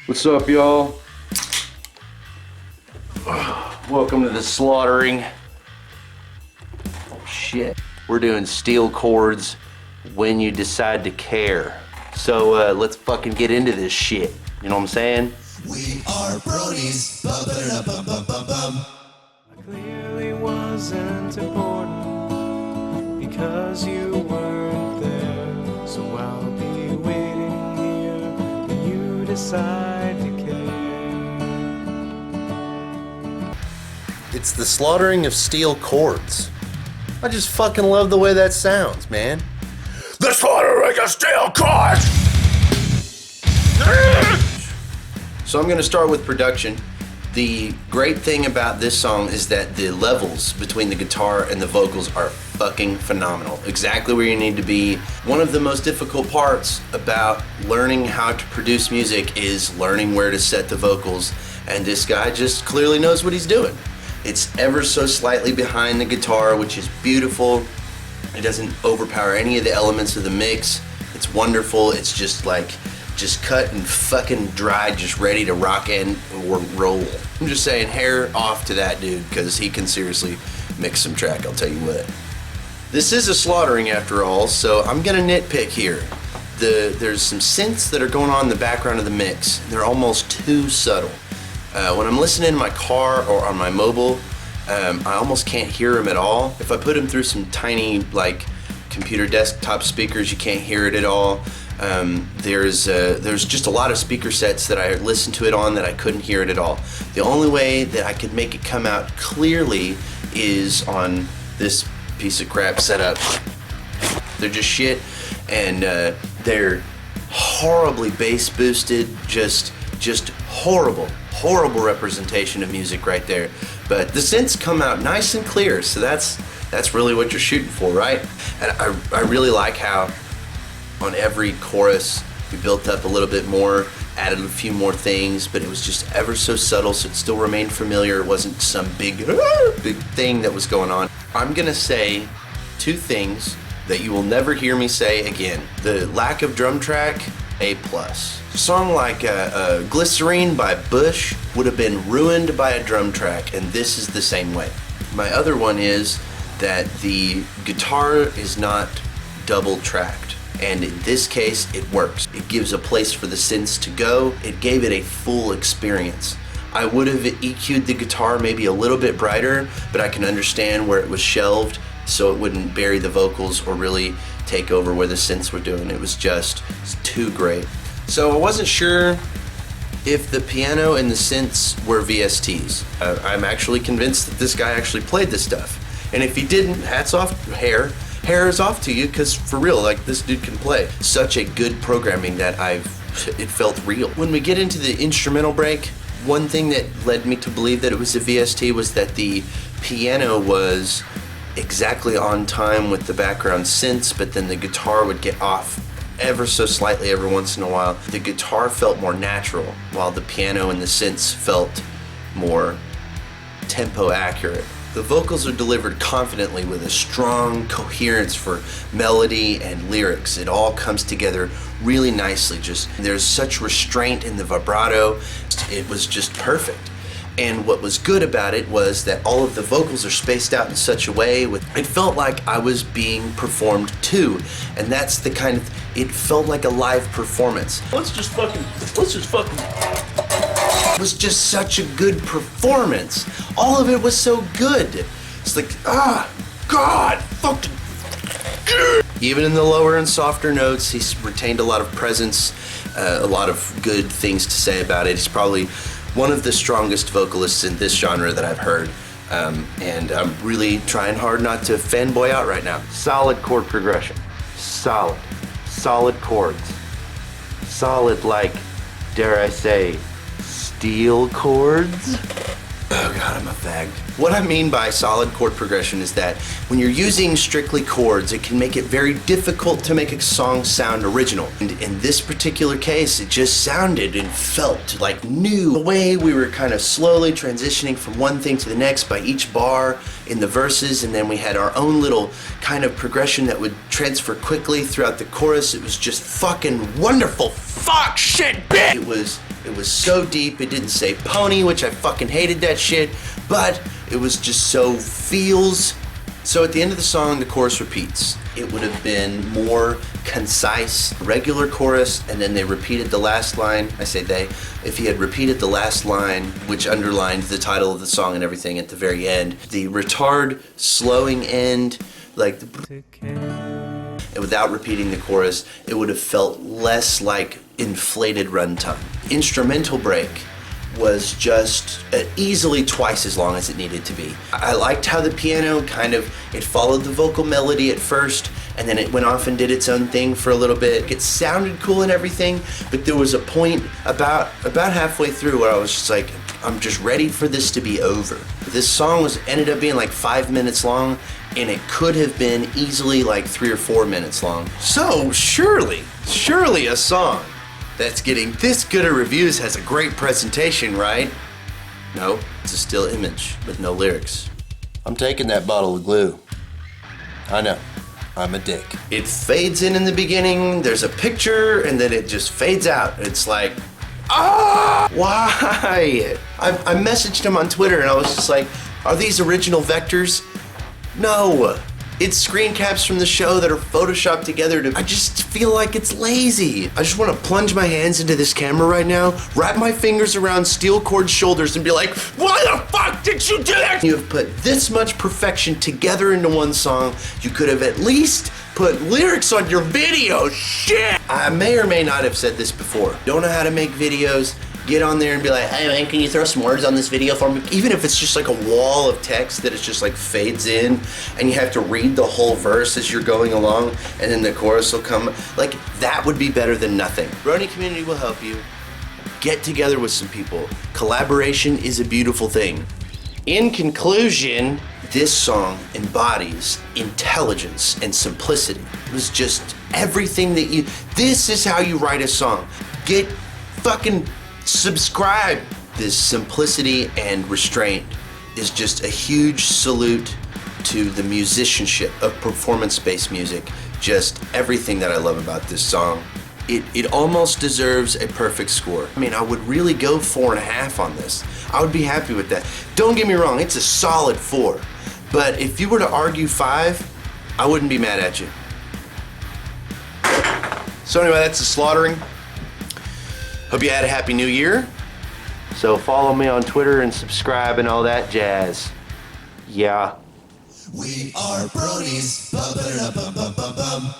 What's up, y'all? Welcome to the slaughtering. Oh shit. We're doing steel chords when you decide to care. So let's fucking get into this shit. You know what I'm saying? We are bronies. Bum-ba-da-bum-bum-bum-bum. I clearly wasn't important because you weren't there. So I'll be waiting here when you decide to care. It's the slaughtering of steel chords. I just fucking love the way that sounds, man. The slaughtering of steel chords! So I'm gonna start with production. The great thing about this song is that the levels between the guitar and the vocals are fucking phenomenal. Exactly where you need to be. One of the most difficult parts about learning how to produce music is learning where to set the vocals, and this guy just clearly knows what he's doing. It's ever so slightly behind the guitar, which is beautiful. It doesn't overpower any of the elements of the mix. It's wonderful. It's just like, just cut and fucking dry, just ready to rock and or roll. I'm just saying, hair off to that dude, because he can seriously mix some track, I'll tell you what. This is a slaughtering after all, so I'm gonna nitpick here. There's some synths that are going on in the background of the mix. They're almost too subtle. When I'm listening in my car or on my mobile, I almost can't hear them at all. If I put them through some tiny, like, computer desktop speakers, you can't hear it at all. There's just a lot of speaker sets that I listened to it on that I couldn't hear it at all. The only way that I could make it come out clearly is on this piece of crap setup. They're just shit, and they're horribly bass boosted, just horrible representation of music right there. But the synths come out nice and clear, so that's really what you're shooting for, right? And I really like how on every chorus we built up a little bit more, added a few more things, but it was just ever so subtle, so it still remained familiar. It wasn't some big thing that was going on. I'm gonna say two things that you will never hear me say again. The lack of drum track, A+. A song like Glycerine by Bush would have been ruined by a drum track, and this is the same way. My other one is that the guitar is not double tracked, and in this case it works. It gives a place for the synths to go. It gave it a full experience. I would have EQ'd the guitar maybe a little bit brighter, but I can understand where it was shelved so it wouldn't bury the vocals or really take over where the synths were doing. It was just too great. So I wasn't sure if the piano and the synths were VSTs. I'm actually convinced that this guy actually played this stuff. And if he didn't, hats off, hair is off to you, because for real, like, this dude can play. Such a good programming that it felt real. When we get into the instrumental break, one thing that led me to believe that it was a VST was that the piano was exactly on time with the background synths, but then the guitar would get off ever so slightly every once in a while. The guitar felt more natural, while the piano and the synths felt more tempo accurate. The vocals are delivered confidently with a strong coherence for melody and lyrics. It all comes together really nicely. There's such restraint in the vibrato. It was just perfect. And what was good about it was that all of the vocals are spaced out in such a way it felt like I was being performed to. And that's the kind of, it felt like a live performance. Let's just fucking. It was just such a good performance. All of it was so good. It's like, God, fucking. Even in the lower and softer notes, he's retained a lot of presence, a lot of good things to say about it. He's probably one of the strongest vocalists in this genre that I've heard, and I'm really trying hard not to fanboy out right now. Solid chord progression, solid chords, solid, like, dare I say, steel chords? Oh God, I'm a fag. What I mean by solid chord progression is that when you're using strictly chords, it can make it very difficult to make a song sound original. And in this particular case, it just sounded and felt like new. The way we were kind of slowly transitioning from one thing to the next by each bar in the verses, and then we had our own little kind of progression that would transfer quickly throughout the chorus. It was just fucking wonderful fuck, shit, bitch. It was so deep. It didn't say pony, which I fucking hated that shit, but it was just so feels. So at the end of the song, the chorus repeats. It would have been more concise, regular chorus, and then they repeated the last line. I say they. If he had repeated the last line, which underlined the title of the song and everything at the very end, the retard slowing end, like and without repeating the chorus, it would have felt less like inflated runtime. Instrumental break was just easily twice as long as it needed to be. I liked how the piano it followed the vocal melody at first, and then it went off and did its own thing for a little bit. It sounded cool and everything, but there was a point about halfway through where I was just like, I'm just ready for this to be over. This song ended up being like 5 minutes long, and it could have been easily like 3 or 4 minutes long. So surely a song that's getting this good of reviews has a great presentation, right? No, it's a still image with no lyrics. I'm taking that bottle of glue. I know, I'm a dick. It fades in the beginning, there's a picture, and then it just fades out. It's like, why? I messaged him on Twitter and I was just like, are these original vectors? No. It's screen caps from the show that are photoshopped together I just feel like it's lazy. I just want to plunge my hands into this camera right now, wrap my fingers around SteelChords' shoulders and be like, why the fuck did you do that? You have put this much perfection together into one song. You could have at least put lyrics on your video, shit! I may or may not have said this before. Don't know how to make videos. Get on there and be like, hey man, can you throw some words on this video for me? Even if it's just like a wall of text that it just like fades in and you have to read the whole verse as you're going along and then the chorus will come. Like, that would be better than nothing. Brony community will help you. Get together with some people. Collaboration is a beautiful thing. In conclusion, this song embodies intelligence and simplicity. It was just everything this is how you write a song. Get fucking subscribe. This simplicity and restraint is just a huge salute to the musicianship of performance-based music. Just everything that I love about this song. It almost deserves a perfect score. I mean, I would really go 4.5 on this. I would be happy with that. Don't get me wrong, it's a solid 4. But if you were to argue 5, I wouldn't be mad at you. So anyway, that's the slaughtering. Hope you had a happy new year. So follow me on Twitter and subscribe and all that jazz. Yeah. We are bronies. Bum, ba, da, bum, bum, bum, bum.